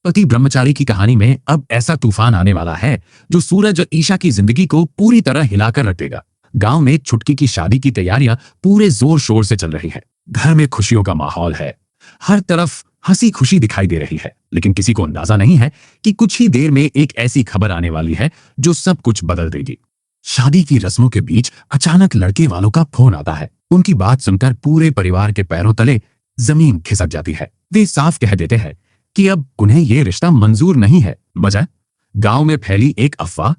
पति ब्रह्मचारी की कहानी में अब ऐसा तूफान आने वाला है जो सूरज और ईशा की जिंदगी को पूरी तरह हिलाकर रख देगा। गांव में छुटकी की शादी की तैयारियां पूरे जोर शोर से चल रही हैं। घर में खुशियों का माहौल है, हर तरफ हंसी खुशी दिखाई दे रही है, लेकिन किसी को अंदाजा नहीं है कि कुछ ही देर में एक ऐसी खबर आने वाली है जो सब कुछ बदल देगी। शादी की रस्मों के बीच अचानक लड़के वालों का फोन आता है। उनकी बात सुनकर पूरे परिवार के पैरों तले जमीन खिसक जाती है। वे साफ कह देते हैं कि अब उन्हें यह रिश्ता मंजूर नहीं है। वजह, गांव में फैली एक अफवाह।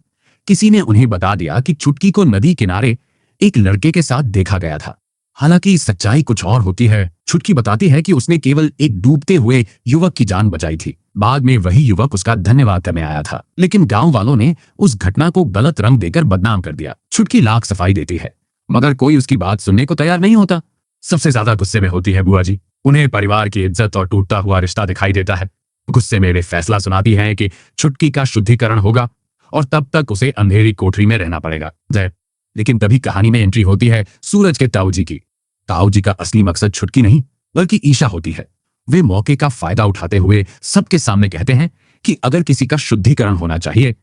किसी ने उन्हें बता दिया कि छुटकी को नदी किनारे एक लड़के के साथ देखा गया था। हालांकि सच्चाई कुछ और होती है। छुटकी बताती है कि उसने केवल एक डूबते हुए युवक की जान बचाई थी। बाद में वही युवक उसका धन्यवाद करने आया था, लेकिन गांव वालों ने उस घटना को गलत रंग देकर बदनाम कर दिया। छुटकी लाख सफाई देती है, मगर कोई उसकी बात सुनने को तैयार नहीं होता। सबसे ज्यादा गुस्से में होती है बुआ जी। उन्हें परिवार की इज्जत और टूटता हुआ रिश्ता दिखाई देता है। गुस्से में वे फैसला सुनाती हैं कि छुटकी का शुद्धिकरण होगा और तब तक उसे अंधेरी कोठरी में रहना पड़ेगा। लेकिन तभी कहानी में एंट्री होती है सूरज के ताऊ जी की। ताऊ जी का असली मकसद छुटकी नहीं बल्कि ईशा होती है। वे मौके का फायदा उठाते हुए सबके सामने कहते हैं कि अगर किसी का शुद्धिकरण होना चाहिए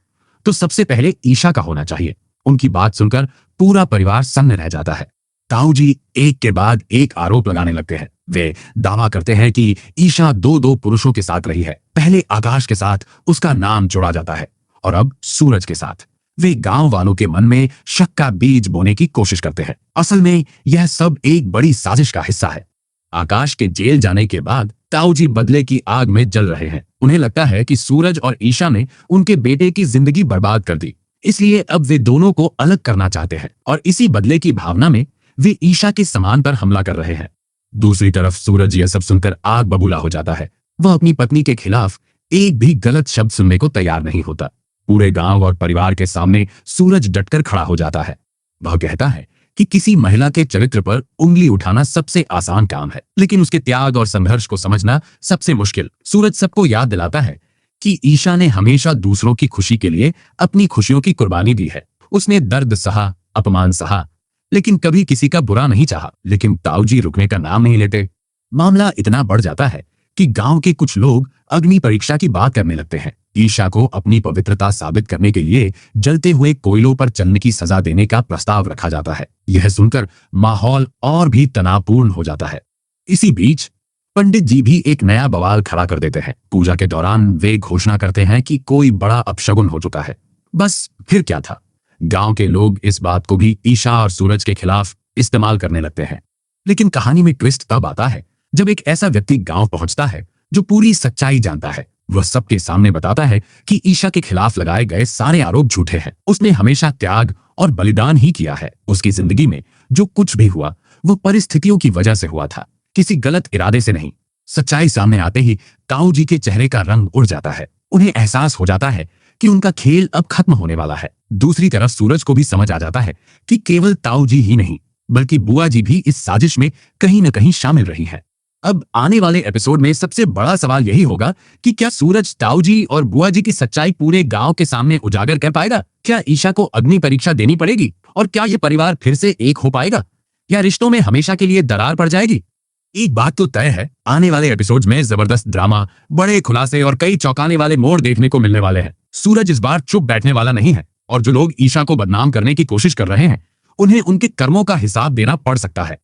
तो सबसे पहले ईशा का होना चाहिए। उनकी बात सुनकर पूरा परिवार सन्न रह जाता है। ताऊ जी एक के बाद एक आरोप लगाने लगते हैं। वे दावा करते हैं कि ईशा दो पुरुषों के साथ रही है। पहले आकाश के साथ उसका नाम जोड़ा जाता है और अब सूरज के साथ। वे गांव वालों के मन में शक का बीज बोने की कोशिश करते हैं। असल में यह सब एक बड़ी साजिश का हिस्सा है। आकाश के जेल जाने के बाद ताऊ जी बदले की आग में जल रहे हैं। उन्हें लगता है कि सूरज और ईशा ने उनके बेटे की जिंदगी बर्बाद कर दी, इसलिए अब वे दोनों को अलग करना चाहते हैं और इसी बदले की भावना में वे ईशा के सम्मान पर हमला कर रहे हैं। दूसरी तरफ सूरज यह सब सुनकर आग बबूला हो जाता है। वह अपनी पत्नी के खिलाफ एक भी गलत शब्द सुनने को तैयार नहीं होता। पूरे गांव और परिवार के सामने सूरज डटकर खड़ा हो जाता है। वह कहता है कि किसी महिला के चरित्र पर उंगली उठाना सबसे आसान काम है, लेकिन उसके त्याग और संघर्ष को समझना सबसे मुश्किल। सूरज सबको याद दिलाता है कि ईशा ने हमेशा दूसरों की खुशी के लिए अपनी खुशियों की कुर्बानी दी है। उसने दर्द सहा, अपमान सहा, लेकिन कभी किसी का बुरा नहीं चाहा। लेकिन ताऊ जी रुकने का नाम नहीं लेते। मामला इतना बढ़ जाता है कि गांव के कुछ लोग अग्नि परीक्षा की बात करने लगते हैं। ईशा को अपनी पवित्रता साबित करने के लिए जलते हुए कोयलों पर चलने की सजा देने का प्रस्ताव रखा जाता है। यह सुनकर माहौल और भी तनावपूर्ण हो जाता है। इसी बीच पंडित जी भी एक नया बवाल खड़ा कर देते हैं। पूजा के दौरान वे घोषणा करते हैं कि कोई बड़ा अपशगुन हो चुका है। बस फिर क्या था, गांव के लोग इस बात को भी ईशा और सूरज के खिलाफ इस्तेमाल करने लगते हैं। लेकिन कहानी में ट्विस्ट तब आता है जब एक ऐसा व्यक्ति गांव पहुंचता है जो पूरी सच्चाई जानता है। वह सबके सामने बताता है कि ईशा के खिलाफ लगाए गए सारे आरोप झूठे हैं। उसने हमेशा त्याग और बलिदान ही किया है। उसकी जिंदगी में जो कुछ भी हुआ वो परिस्थितियों की वजह से हुआ था, किसी गलत इरादे से नहीं। सच्चाई सामने आते ही ताऊ जी के चेहरे का रंग उड़ जाता है। उन्हें एहसास हो जाता है कि उनका खेल अब खत्म होने वाला है। दूसरी तरफ सूरज को भी समझ आ जाता है कि केवल ताऊ जी ही नहीं बल्कि बुआ जी भी इस साजिश में कहीं न कहीं शामिल रही है। अब आने वाले एपिसोड में सबसे बड़ा सवाल यही होगा कि क्या सूरज ताऊ जी और बुआ जी की सच्चाई पूरे गांव के सामने उजागर कर पाएगा? क्या ईशा को अग्नि परीक्षा देनी पड़ेगी? और क्या ये परिवार फिर से एक हो पाएगा या रिश्तों में हमेशा के लिए दरार पड़ जाएगी? एक बात तो तय है, आने वाले एपिसोड में जबरदस्त ड्रामा, बड़े खुलासे और कई चौंकाने वाले मोड़ देखने को मिलने वाले हैं। सूरज इस बार चुप बैठने वाला नहीं है और जो लोग ईशा को बदनाम करने की कोशिश कर रहे हैं उन्हें उनके कर्मों का हिसाब देना पड़ सकता है।